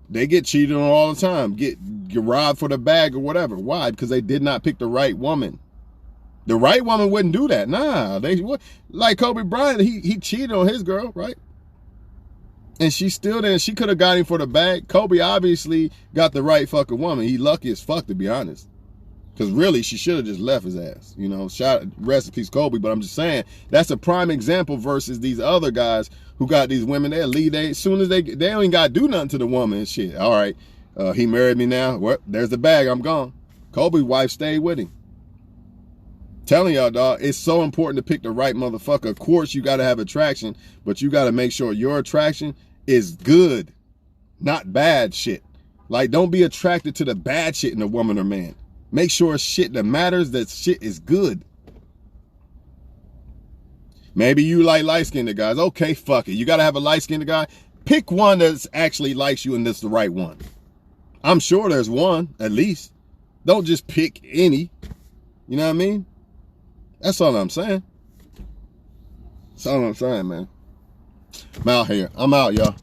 they get cheated on all the time, get robbed for the bag or whatever. Why? Because they did not pick the right woman. The right woman wouldn't do that. Nah, they would. Like Kobe Bryant, he cheated on his girl, right? And she still didn't. She could have got him for the bag. Kobe obviously got the right fucking woman. He lucky as fuck, to be honest. Because really, she should have just left his ass. You know, rest in peace, Kobe. But I'm just saying, that's a prime example versus these other guys who got these women. They'll leave. As soon as they don't even got to do nothing to the woman and shit. All right, he married me now. Well, there's the bag. I'm gone. Kobe's wife stayed with him. Telling y'all, dog, it's so important to pick the right motherfucker. Of course, you got to have attraction, but you got to make sure your attraction is good, not bad shit. Like, don't be attracted to the bad shit in a woman or man. Make sure shit that matters, that shit is good. Maybe you like light-skinned guys. Okay, fuck it. You got to have a light-skinned guy. Pick one that's actually likes you and that's the right one. I'm sure there's one, at least. Don't just pick any. You know what I mean? That's all I'm saying. That's all I'm saying, man. I'm out here. I'm out, y'all.